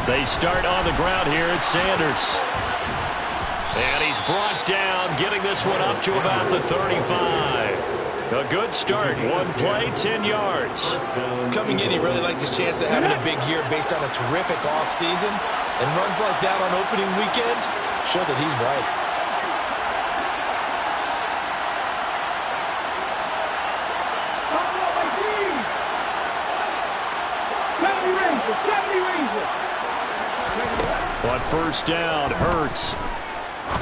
They start on the ground here. It's Sanders. And he's brought down, getting this one up to about the 35. A good start. One play, 10 yards. Coming in, he really liked his chance of having a big year based on a terrific offseason. And runs like that on opening weekend show that he's right. On first down, Hurts.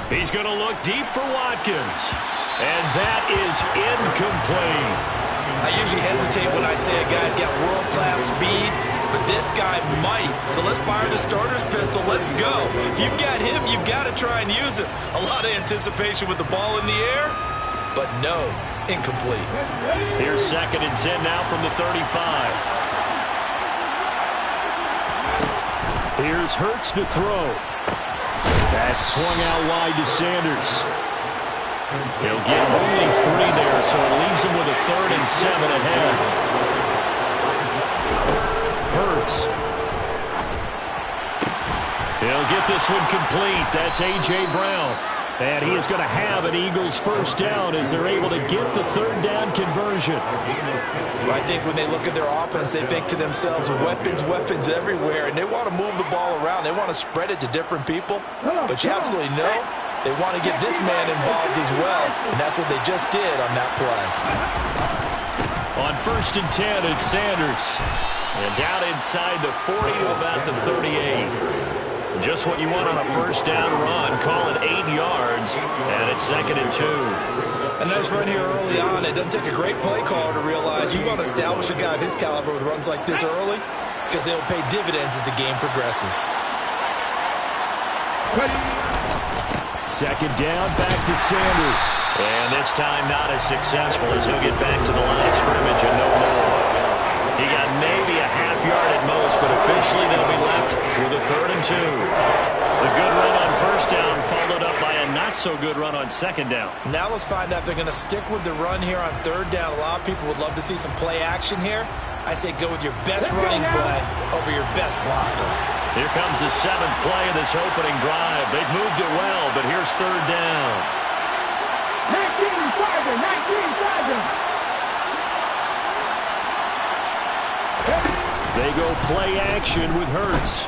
He's going to look deep for Watkins. And that is incomplete. I usually hesitate when I say a guy's got world-class speed, but this guy might. So let's fire the starter's pistol. Let's go. If you've got him, you've got to try and use him. A lot of anticipation with the ball in the air, but no, incomplete. Here's 2nd and 10 now from the 35. Here's Hurts to throw. That's swung out wide to Sanders. He'll get only 3 there, so it leaves him with a 3rd and 7 ahead. Hurts. He'll get this one complete. That's A.J. Brown. And he is going to have an Eagles first down as they're able to get the 3rd down conversion. I think when they look at their offense, they think to themselves, weapons, weapons everywhere, and they want to move the ball around. They want to spread it to different people. But you absolutely know they want to get this man involved as well, and that's what they just did on that play. On 1st and 10, it's Sanders. And down inside the 40 to about the 38. Just what you want on a first down run. Call it 8 yards, and it's 2nd and 2. A nice run here early on. It doesn't take a great play caller to realize you want to establish a guy of his caliber with runs like this early because they'll pay dividends as the game progresses. 2nd down, back to Sanders. And this time not as successful as he'll get back to the line of scrimmage and no more. He got maybe a half yard at most, but officially they'll be left with a 3rd and 2. The good run on first down followed up by a not-so-good run on 2nd down. Now let's find out if they're going to stick with the run here on 3rd down. A lot of people would love to see some play action here. I say go with your best running play over your best blocker. Here comes the 7th play of this opening drive. They've moved it well, but here's 3rd down. 19-7. They go play action with Hurts.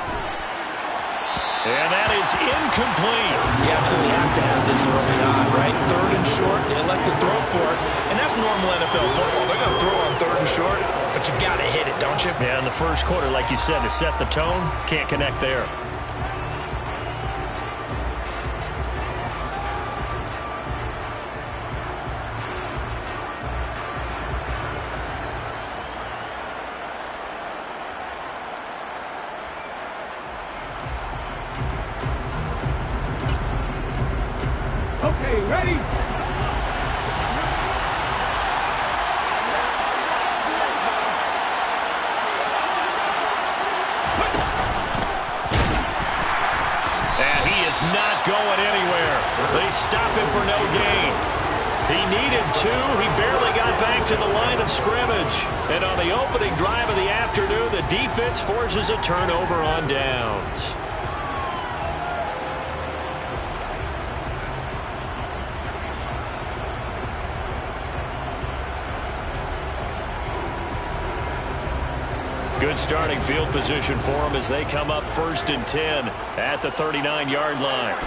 And that is incomplete. You absolutely have to have this early on, right? 3rd and short, they elect to throw for it. And that's normal NFL football. They're going to throw on 3rd and short, but you've got to hit it, don't you? Yeah, in the first quarter, like you said, to set the tone, can't connect there. Okay, ready? And he is not going anywhere. They stop him for no gain. He needed 2. He barely got back to the line of scrimmage. And on the opening drive of the afternoon, the defense forces a turnover on downs. Good starting field position for them as they come up 1st and 10 at the 39-yard line.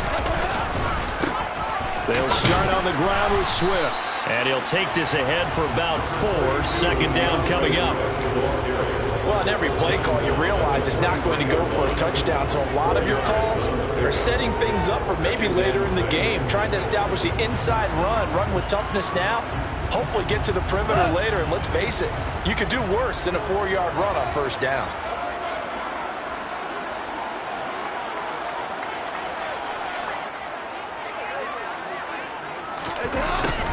They'll start on the ground with Swift. And he'll take this ahead for about 4. 2nd down coming up. Well, in every play call, you realize it's not going to go for a touchdown. So a lot of your calls are setting things up for maybe later in the game, trying to establish the inside run with toughness now. Hopefully get to the perimeter later, and let's face it, you could do worse than a 4-yard run on first down.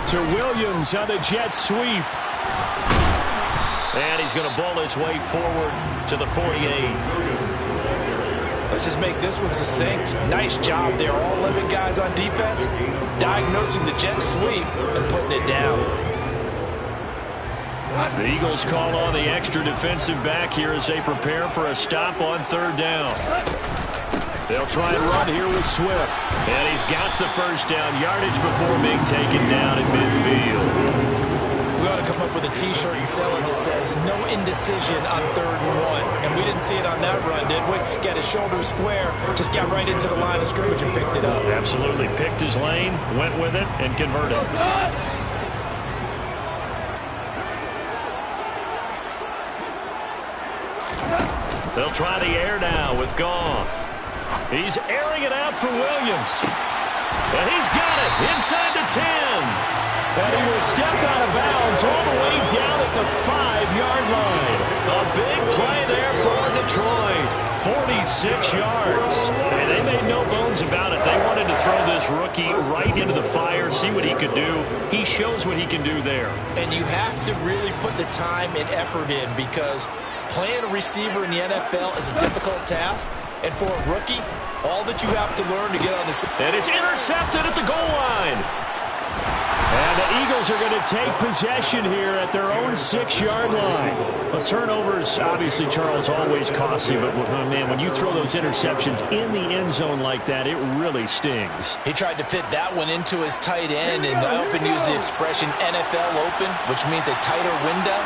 To Williams on the jet sweep. And he's going to bowl his way forward to the 48. Let's just make this one succinct. Nice job there, all 11 guys on defense, diagnosing the jet sweep and putting it down. The Eagles call on the extra defensive back here as they prepare for a stop on third down. They'll try and run here with Swift. And he's got the first down yardage before being taken down at midfield. We ought to come up with a T-shirt and sell it that says, no indecision on 3rd and 1. And we didn't see it on that run, did we? Got his shoulder square, just got right into the line of scrimmage and picked it up. Absolutely. Picked his lane, went with it, and converted. They'll try the air now with Goff. He's airing it out for Williams. And he's got it inside the 10. And he will step out of bounds all the way down at the 5-yard line. A big play there for Detroit. 46 yards. And they made no bones about it. They wanted to throw this rookie right into the fire, see what he could do. He shows what he can do there. And you have to really put the time and effort in, because playing a receiver in the NFL is a difficult task. And for a rookie, all that you have to learn to get on the... And it's intercepted at the goal line. And the Eagles are going to take possession here at their own 6-yard line. Well, turnovers, obviously, Charles, always costly. But, man, when you throw those interceptions in the end zone like that, it really stings. He tried to fit that one into his tight end, and I often use the expression NFL open, which means a tighter window.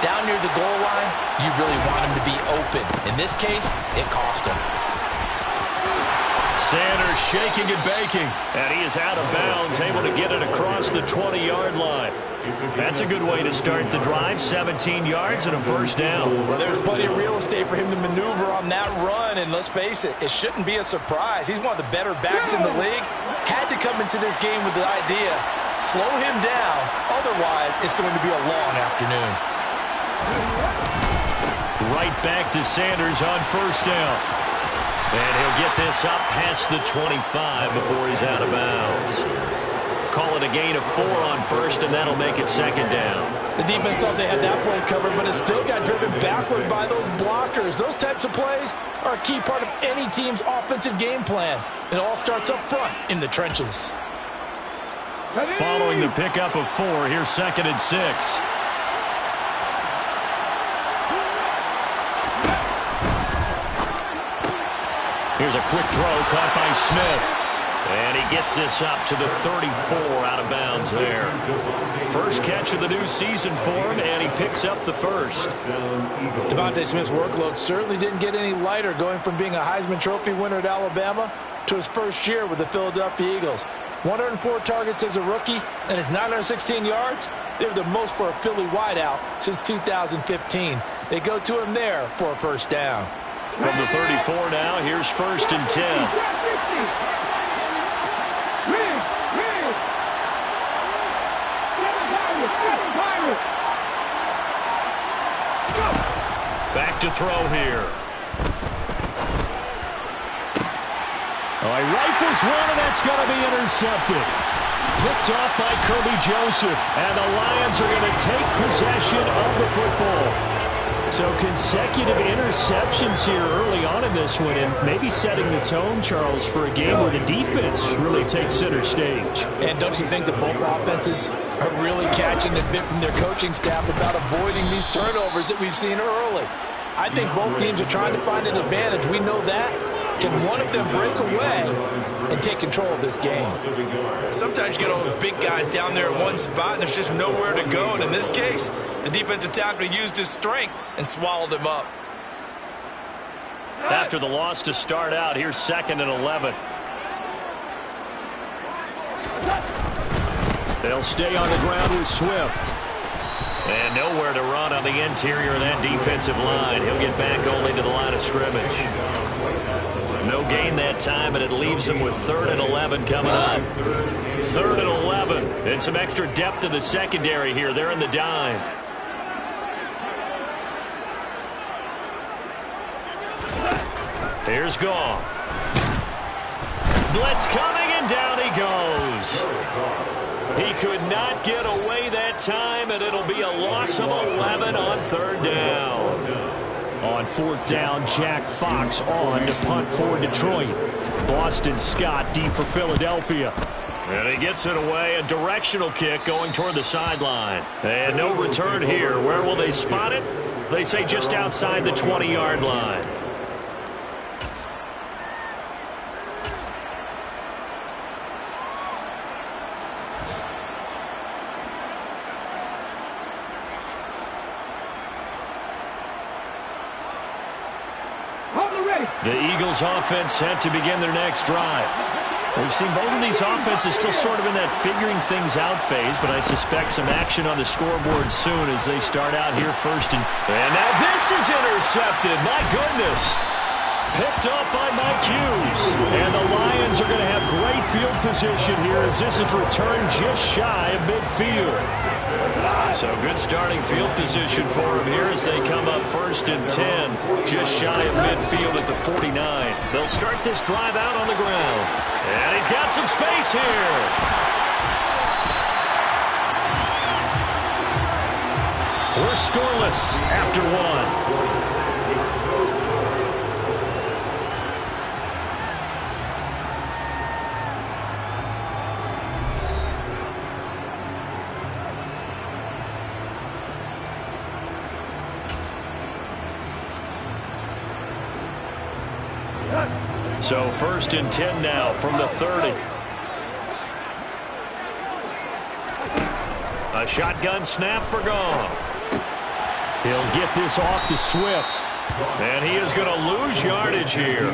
Down near the goal line, you really want him to be open. In this case, it cost him. Sanders shaking and baking, and he is out of bounds, able to get it across the 20-yard line. That's a good way to start the drive, 17 yards and a first down. Well, there's plenty of real estate for him to maneuver on that run, and let's face it, it shouldn't be a surprise. He's one of the better backs in the league. Had to come into this game with the idea, slow him down, otherwise it's going to be a long afternoon. Right back to Sanders on first down. And he'll get this up past the 25 before he's out of bounds. Call it a gain of 4 on first, and that'll make it second down. The defense thought they had that play covered, but it still got driven backward by those blockers. Those types of plays are a key part of any team's offensive game plan. It all starts up front in the trenches. Following the pickup of 4, here's 2nd and 6. Here's a quick throw caught by Smith. And he gets this up to the 34 out of bounds there. First catch of the new season for him, and he picks up the first. Devontae Smith's workload certainly didn't get any lighter, going from being a Heisman Trophy winner at Alabama to his first year with the Philadelphia Eagles. 104 targets as a rookie, and his 916 yards, they were the most for a Philly wideout since 2015. They go to him there for a first down. From the 34 now, here's 1st and 10. Back to throw here. Oh, he rifles one, and that's going to be intercepted. Picked off by Kirby Joseph, and the Lions are going to take possession of the football. So consecutive interceptions here early on in this one, and maybe setting the tone, Charles, for a game where the defense really takes center stage. And don't you think that both offenses are really catching the bit from their coaching staff about avoiding these turnovers that we've seen early? I think both teams are trying to find an advantage. We know that. Can one of them break away and take control of this game? Sometimes you get all those big guys down there in one spot, and there's just nowhere to go. And in this case, the defensive tackle used his strength and swallowed him up. After the loss to start out, here's 2nd and 11. They'll stay on the ground with Swift. And nowhere to run on the interior of that defensive line. He'll get back only to the line of scrimmage. No gain that time, and it leaves him with 3rd and 11 coming up. 3rd and 11. And some extra depth in the secondary here. They're in the dime. Here's Goff. Blitz coming, and down he goes. He could not get away that time, and it'll be a loss of 11 on 3rd down. On 4th down, Jack Fox on to punt for Detroit. Boston Scott deep for Philadelphia. And he gets it away, a directional kick going toward the sideline. And no return here. Where will they spot it? They say just outside the 20-yard line. The Eagles offense set to begin their next drive. We've seen both of these offenses still sort of in that figuring things out phase, but I suspect some action on the scoreboard soon as they start out here first. And now this is intercepted. My goodness. Picked up by Mike Hughes. And the Lions are going to have great field position here as this is returned just shy of midfield. So good starting field position for them here as they come up first and 10. Just shy of midfield at the 49. They'll start this drive out on the ground. And he's got some space here. We're scoreless after one. So first and 10 now from the 30. A shotgun snap for Goff. He'll get this off to Swift. And he is going to lose yardage here.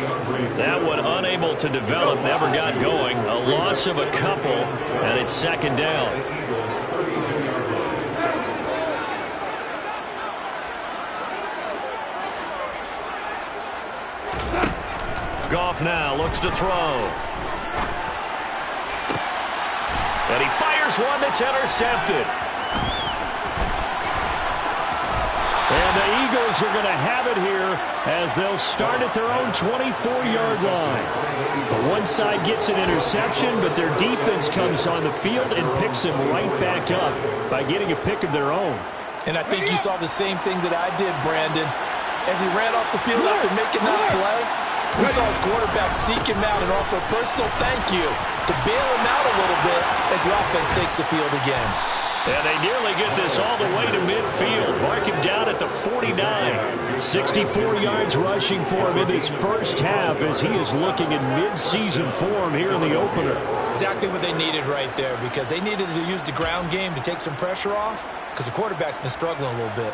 That one unable to develop, never got going. A loss of a couple, and it's second down. Goff now looks to throw. And he fires one that's intercepted. And the Eagles are going to have it here as they'll start at their own 24-yard line. One side gets an interception, but their defense comes on the field and picks them right back up by getting a pick of their own. And I think you saw the same thing that I did, Brandon. As he ran off the field after making that play, we saw his quarterback seek him out and offer a personal thank you to bail him out a little bit as the offense takes the field again. And they nearly get this all the way to midfield. Mark him down at the 49. 64 yards rushing for him in his first half as he is looking in mid-season form here in the opener. Exactly what they needed right there, because they needed to use the ground game to take some pressure off because the quarterback's been struggling a little bit.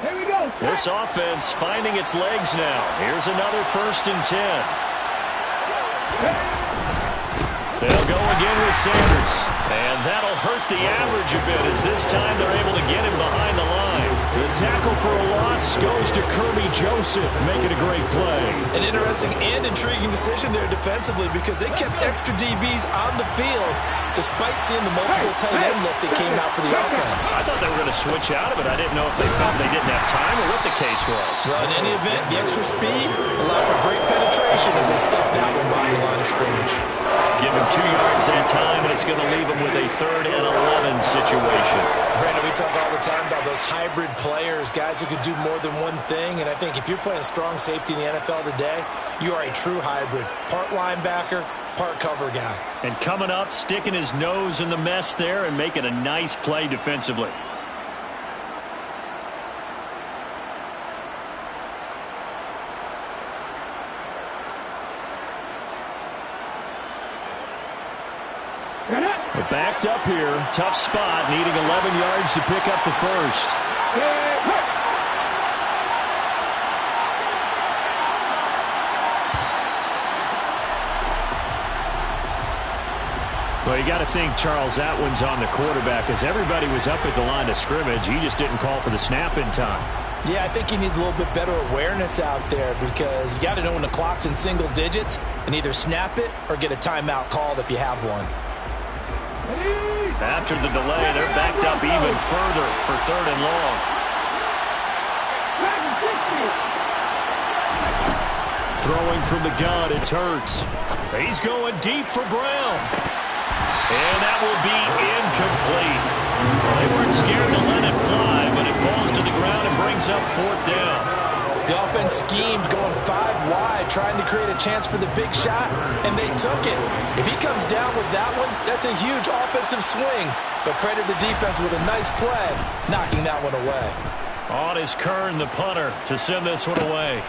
Here we go. This offense finding its legs now. Here's another first and 10. They'll go again with Sanders. And that'll hurt the average a bit as this time they're able to get him behind the line. The tackle for a loss goes to Kirby Joseph, making a great play. An interesting and intriguing decision there defensively because they kept extra DBs on the field despite seeing the multiple tight end look that came out for the offense. I thought they were going to switch out of it. I didn't know if they felt they didn't have time or what the case was. Well, in any event, the extra speed allowed for great penetration as they stepped out from behind the line of scrimmage. Give him 2 yards that time, and it's going to leave him with a 3rd and 11 situation. Brandon, we talk all the time about those hybrid players, guys who could do more than one thing, and I think if you're playing strong safety in the NFL today, you are a true hybrid. Part linebacker, part cover guy. And coming up, sticking his nose in the mess there and making a nice play defensively. We're backed up here. Tough spot, needing 11 yards to pick up the first. Well, you got to think, Charles, that one's on the quarterback as everybody was up at the line of scrimmage. He just didn't call for the snap in time. Yeah, I think he needs a little bit better awareness out there because you got to know when the clock's in single digits and either snap it or get a timeout called if you have one. After the delay, they're backed up even further for 3rd and long. Throwing from the gun, it's Hurts. He's going deep for Brown. And that will be incomplete. They weren't scared to let it fly, but it falls to the ground and brings up 4th down. The offense schemed going 5 wide, trying to create a chance for the big shot, and they took it. If he comes down with that one, that's a huge offensive swing. But credit the defense with a nice play, knocking that one away. On is Kern, the punter, to send this one away.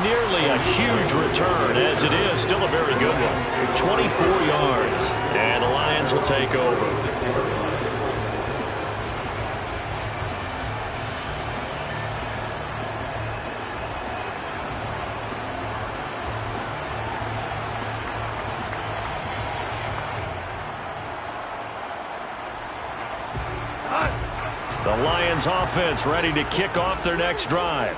Nearly a huge return, as it is still a very good one. 24 yards, and the Lions will take over. The Lions offense ready to kick off their next drive.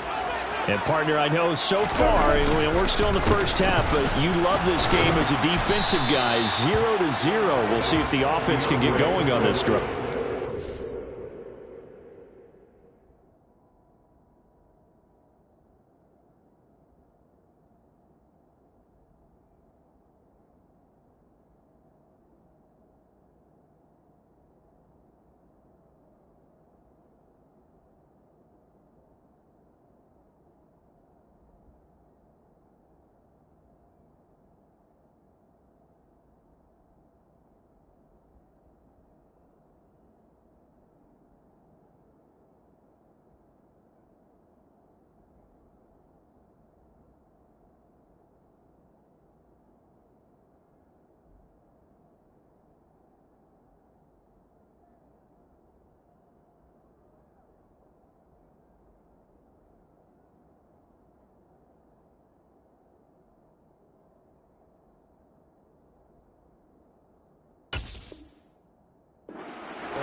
And, partner, I know so far, we're still in the first half, but you love this game as a defensive guy. 0-0. We'll see if the offense can get going on this drive.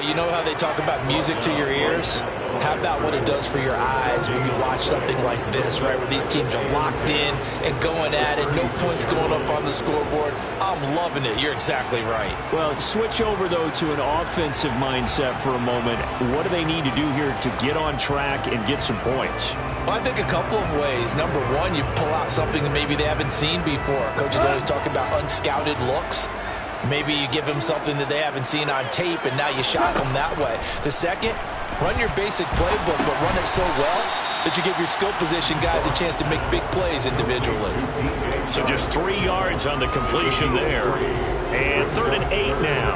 You know how they talk about music to your ears? How about what it does for your eyes when you watch something like this, right, where these teams are locked in and going at it, no points going up on the scoreboard? I'm loving it. You're exactly right. Well, switch over, though, to an offensive mindset for a moment. What do they need to do here to get on track and get some points? Well, I think a couple of ways. Number one, you pull out something that maybe they haven't seen before. Coaches always talk about unscouted looks. Maybe you give them something that they haven't seen on tape, and now you shock them that way. The second, run your basic playbook, but run it so well that you give your skill position guys a chance to make big plays individually. So just 3 yards on the completion there. And 3rd and 8 now.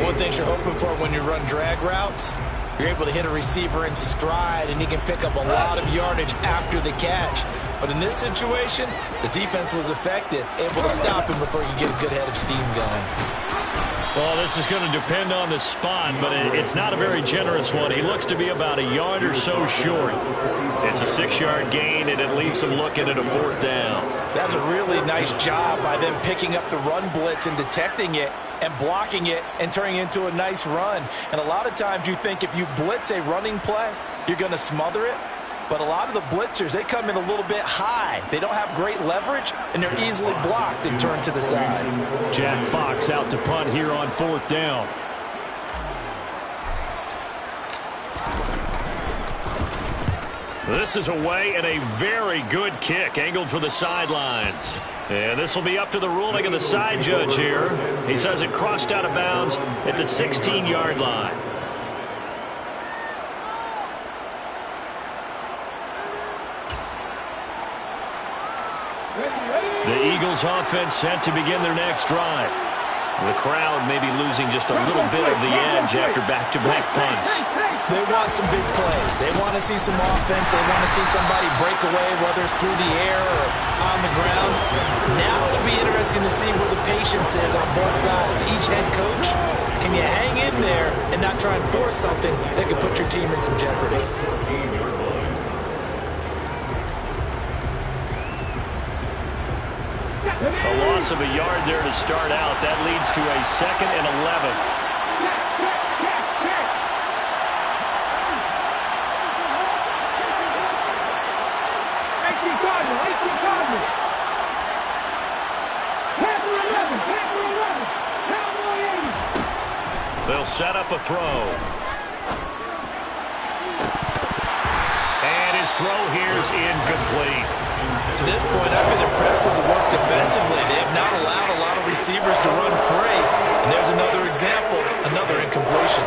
One thing you're hoping for when you run drag routes, you're able to hit a receiver in stride, and he can pick up a lot of yardage after the catch. But in this situation, the defense was effective, able to stop him before he could get a good head of steam going. Well, this is going to depend on the spot, but it's not a very generous one. He looks to be about a yard or so short. It's a 6-yard gain, and it leaves him looking at a 4th down. That's a really nice job by them picking up the run blitz and detecting it and blocking it and turning it into a nice run. And a lot of times you think if you blitz a running play, you're going to smother it. But a lot of the blitzers, they come in a little bit high. They don't have great leverage, and they're easily blocked and turned to the side. Jack Fox out to punt here on 4th down. This is away, and a very good kick angled for the sidelines. And this will be up to the ruling of the side judge here. He says it crossed out of bounds at the 16-yard line. The Eagles offense set to begin their next drive. The crowd may be losing just a little bit of the edge after back-to-back punts. They want some big plays. They want to see some offense. They want to see somebody break away, whether it's through the air or on the ground. Now it'll be interesting to see where the patience is on both sides. Each head coach, can you hang in there and not try and force something that could put your team in some jeopardy? A loss of a yard there to start out. That leads to a 2nd and 11. They'll set up a throw. And his throw here is incomplete. To this point, I've been impressed with the work defensively. They have not allowed a lot of receivers to run free. And there's another example, another incompletion.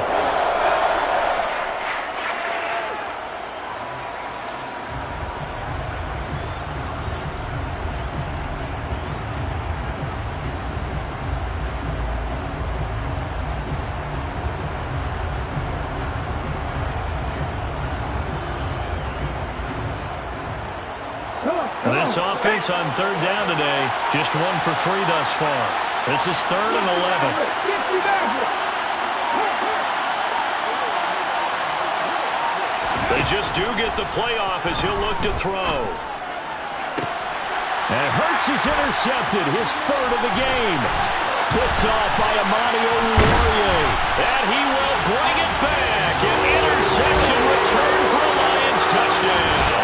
This offense on third down today, just 1 for 3 thus far. This is 3rd and 11. They just do get the playoff as he'll look to throw. And Hurts is intercepted, his 3rd of the game. Picked off by Amadio Laurier. And he will bring it back. An interception return for a Lions touchdown.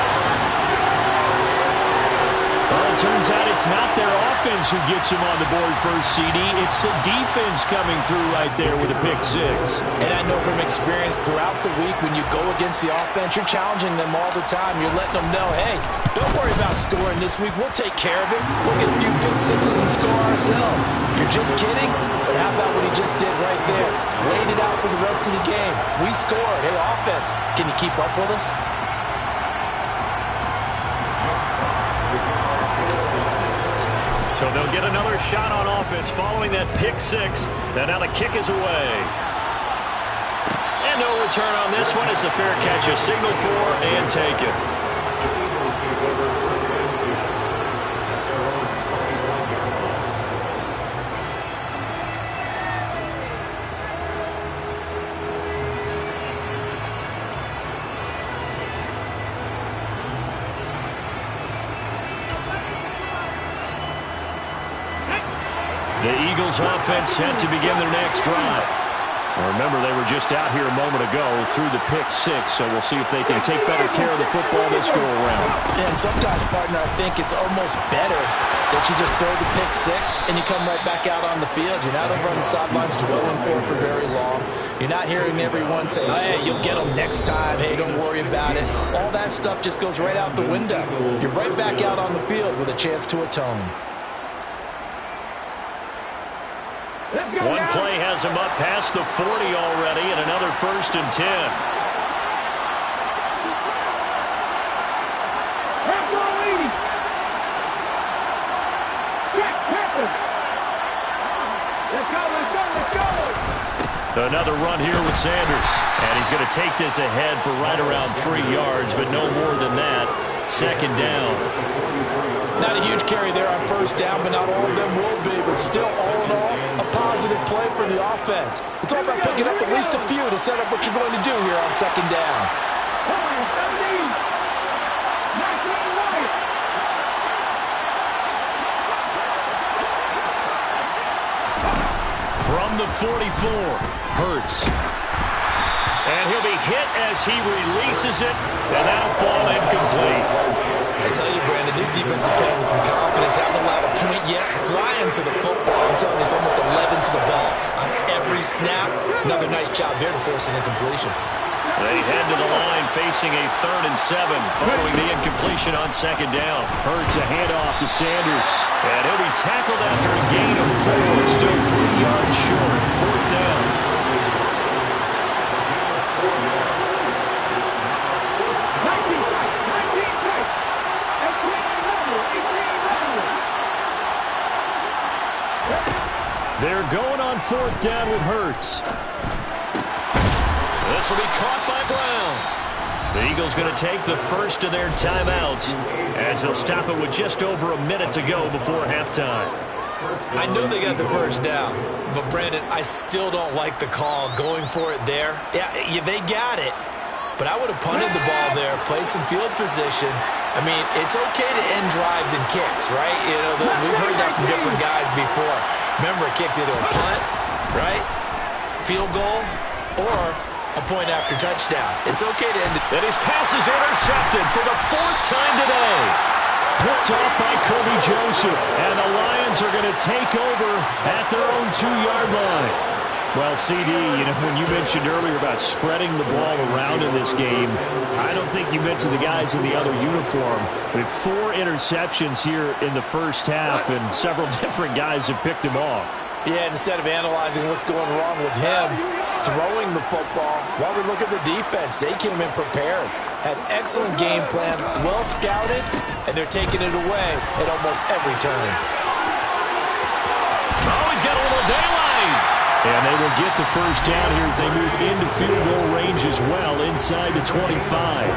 Well, it turns out it's not their offense who gets him on the board first, CD. It's the defense coming through right there with a pick-6. And I know from experience throughout the week when you go against the offense, you're challenging them all the time. You're letting them know, hey, don't worry about scoring this week. We'll take care of it. We'll get a few pick-6s and score ourselves. You're just kidding? But how about what he just did right there? Laid it out for the rest of the game. We scored. Hey, offense, can you keep up with us? So they'll get another shot on offense following that pick-6. And now the kick is away. And no return on this one. It's a fair catch, a signal for and taken. The Eagles offense set to begin their next drive. Remember, they were just out here a moment ago through the pick-6, so we'll see if they can take better care of the football this go-around. And sometimes, partner, I think it's almost better that you just throw the pick-6 and you come right back out on the field. You're not over on the sidelines dwelling for very long. You're not hearing everyone say, hey, you'll get them next time. Hey, don't worry about it. All that stuff just goes right out the window. You're right back out on the field with a chance to atone. One play has him up past the 40 already, and another 1st and 10. Another run here with Sanders. And he's going to take this ahead for right around 3 yards, but no more than that. 2nd down. Not a huge carry there on 1st down, but not all of them will be. But still, all in all, a positive play for the offense. It's all about picking up at least a few to set up what you're going to do here on 2nd down. From the 44, Hurts. And he'll be hit as he releases it, and that'll fall incomplete. I tell you, Brandon, this defense is playing with some confidence. Haven't allowed a point yet. Flying to the football. I'm telling you, it's almost 11 to the ball on every snap. Another nice job there to force an incompletion. They head to the line facing a 3rd and 7 following the incompletion on 2nd down. Hurts a handoff to Sanders. And he'll be tackled after a gain of 4. Still 3 yards short. 4th down. They're going on 4th down with Hurts. This will be caught by Brown. The Eagles going to take the first of their timeouts as they'll stop it with just over a minute to go before halftime. I know they got the 1st down, but Brandon, I still don't like the call going for it there. Yeah, they got it, but I would have punted the ball there, played some field position. I mean, it's okay to end drives and kicks, right? You know, we've heard that from different guys before. Remember, a kick's either a punt, right, field goal, or a point after touchdown. It's okay to end it. And his pass is intercepted for the 4th time today. Picked off by Kobe Joseph. And the Lions are going to take over at their own 2-yard line. Well, CD, when you mentioned earlier about spreading the ball around in this game, I don't think you mentioned the guys in the other uniform. We have 4 interceptions here in the first half, and several different guys have picked him off. Yeah, instead of analyzing what's going wrong with him, throwing the football, while we look at the defense, they came in prepared. Had excellent game plan, well scouted, and they're taking it away at almost every turn. Oh, he's got a little daylight. And they will get the first down here as they move into field goal range as well, inside the 25.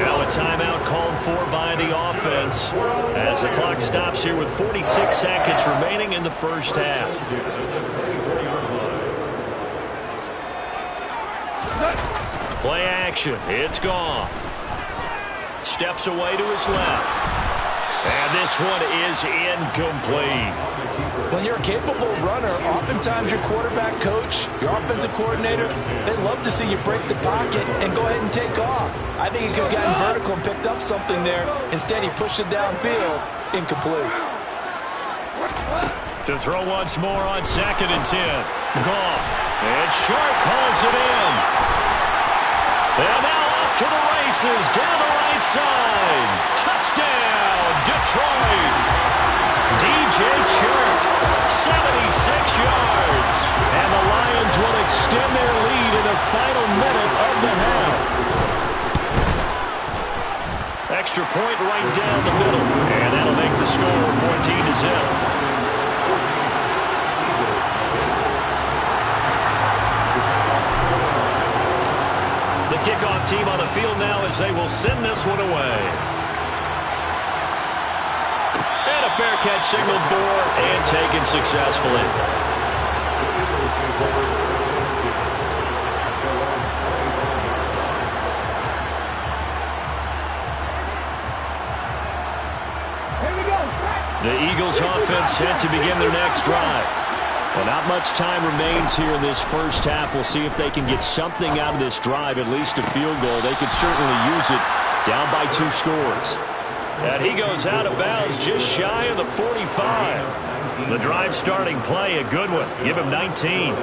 Now a timeout called for by the offense as the clock stops here with 46 seconds remaining in the first half. Play action. It's Goff. Steps away to his left. And this one is incomplete. When you're a capable runner, oftentimes your quarterback coach, your offensive coordinator, they love to see you break the pocket and go ahead and take off. I think he could have gotten vertical and picked up something there. Instead, he pushed it downfield. Incomplete. To throw once more on 2nd and 10. Goff. And Sharp calls it in. And now off to the races down the right side. Touchdown, Detroit. DJ Chark, 76 yards. And the Lions will extend their lead in the final minute of the half. Extra point right down the middle. And that'll make the score 14-0. The kickoff team on the field now as they will send this one away. And a fair catch signaled for and taken successfully. Here we go. The Eagles offense set to begin their next drive. Well, not much time remains here in this first half. We'll see if they can get something out of this drive, at least a field goal. They could certainly use it down by 2 scores. And he goes out of bounds just shy of the 45. The drive starting play, a good one. Give him 19.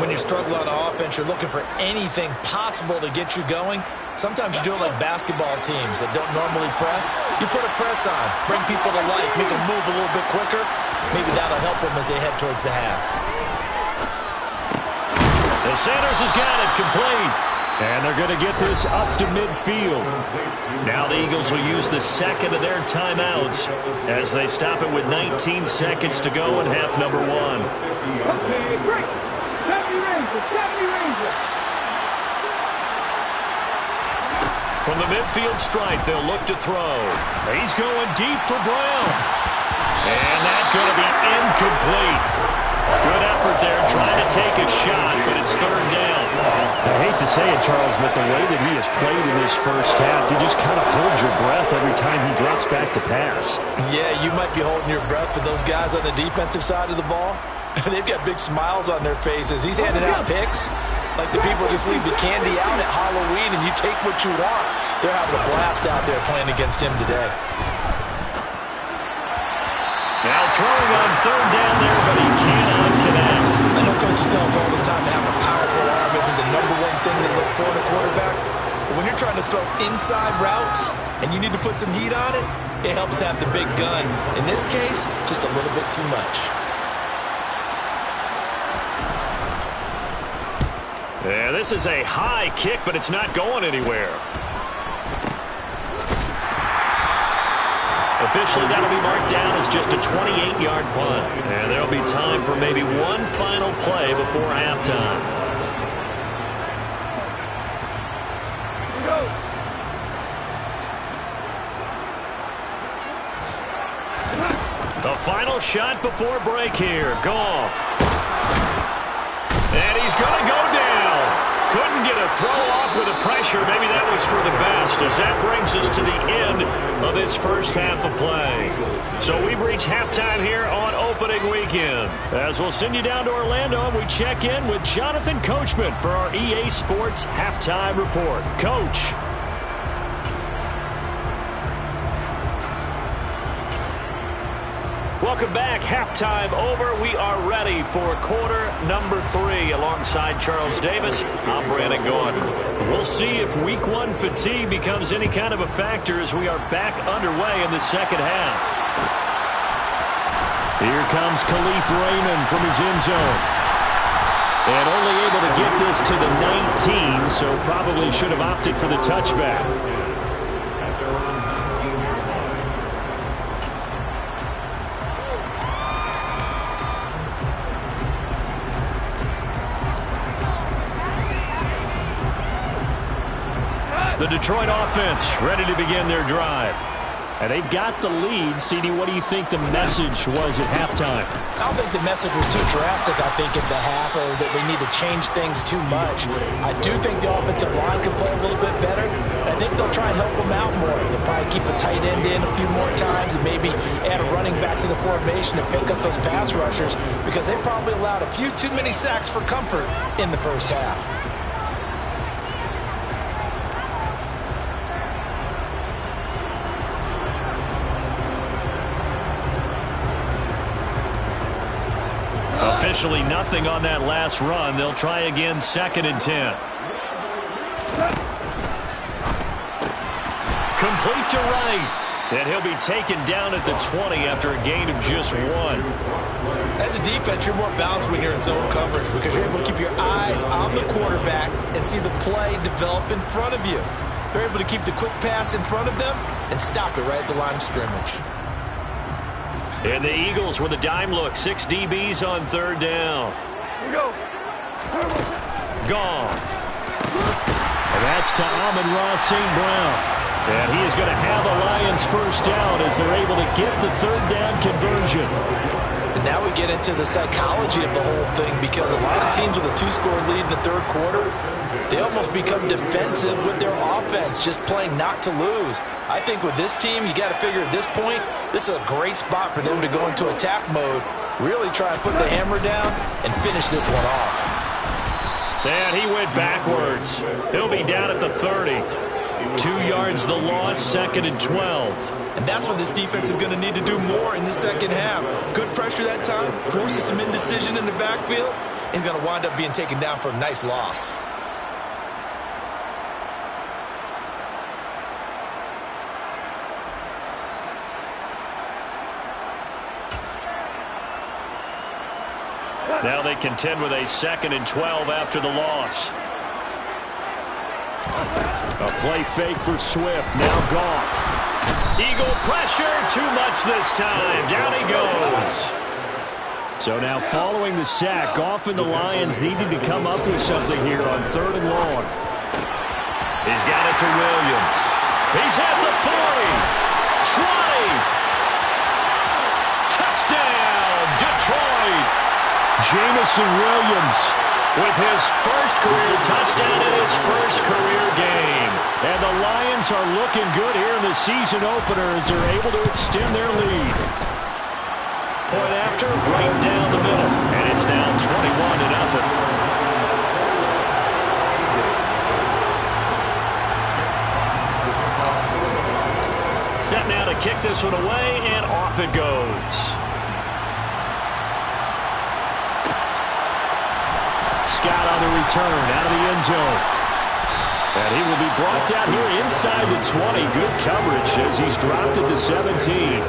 When you struggle on offense, you're looking for anything possible to get you going. Sometimes you do it like basketball teams that don't normally press. You put a press on, bring people to life, make them move a little bit quicker. Maybe that'll help them as they head towards the half. And Sanders has got it complete. And they're going to get this up to midfield. Now the Eagles will use the second of their timeouts as they stop it with 19 seconds to go in half number 1. Okay, break. 70 Rangers. From the midfield stripe, they'll look to throw. He's going deep for Brown. And that's going to be incomplete. Good effort there trying to take a shot, but it's 3rd down. I hate to say it, Charles, but the way that he has played in this first half, you just kind of hold your breath every time he drops back to pass. Yeah, you might be holding your breath, but those guys on the defensive side of the ball, they've got big smiles on their faces. He's handing out picks like the people just leave the candy out at Halloween and you take what you want. They're having a blast out there playing against him today. Now throwing on 3rd down there, but he cannot connect. I know coaches tell us all the time that having a powerful arm isn't the #1 thing they look for in a quarterback. But when you're trying to throw inside routes and you need to put some heat on it, it helps have the big gun. In this case, just a little bit too much. Yeah, this is a high kick, but it's not going anywhere. Officially, that'll be marked down as just a 28-yard punt. And there'll be time for maybe one final play before halftime. The final shot before break here. Goff. And he's going to go down. Couldn't get a throw off with the pressure. Maybe that was for the best, as that brings us to the end of this first half of play. So we've reached halftime here on opening weekend. As we'll send you down to Orlando, and we check in with Jonathan Coachman for our EA Sports Halftime Report. Coach. Welcome back. Halftime over. We are ready for quarter number 3. Alongside Charles Davis, I'm Brandon Gordon. We'll see if week 1 fatigue becomes any kind of a factor as we are back underway in the second half. Here comes Khalif Raymond from his end zone. And only able to get this to the 19, so probably should have opted for the touchback. The Detroit offense ready to begin their drive. And they've got the lead. CD, what do you think the message was at halftime? I don't think the message was too drastic, I think, at the half, or that they need to change things too much. I do think the offensive line could play a little bit better. And I think they'll try and help them out more. They'll probably keep a tight end in a few more times and maybe add a running back to the formation to pick up those pass rushers, because they probably allowed a few too many sacks for comfort in the first half. Officially nothing on that last run. They'll try again, 2nd and 10. Complete to right. And he'll be taken down at the 20 after a gain of just 1. As a defense, you're more balanced when you're in zone coverage because you're able to keep your eyes on the quarterback and see the play develop in front of you. They're able to keep the quick pass in front of them and stop it right at the line of scrimmage. And the Eagles with a dime look. 6 DBs on 3rd down. Here we go. Goff. And that's to Amon-Ra St. Brown. And he is going to have a Lions first down as they're able to get the 3rd down conversion. And now we get into the psychology of the whole thing, because a lot of teams with a 2-score lead in the 3rd quarter, they almost become defensive with their offense, just playing not to lose. I think with this team, you got to figure at this point, this is a great spot for them to go into attack mode, really try and put the hammer down and finish this one off. And he went backwards. He'll be down at the 30. 2 yards the loss, 2nd and 12. And that's what this defense is going to need to do more in the second half. Good pressure that time, forces some indecision in the backfield. He's going to wind up being taken down for a nice loss. Now they contend with a 2nd and 12 after the loss. A play fake for Swift. Now Goff. Eagle pressure. Too much this time. Down he goes. So now following the sack, Goff and the Lions needed to come up with something here on 3rd and long. He's got it to Williams. He's at the 40. 20. Touchdown, Detroit. Jamison Williams with his first career touchdown in his first career game. And the Lions are looking good here in the season opener as they're able to extend their lead. Point after, right down the middle. And it's now 21-0. Set now to kick this one away, and off it goes. Scott on the return out of the end zone. And he will be brought down here inside the 20. Good coverage as he's dropped at the 17.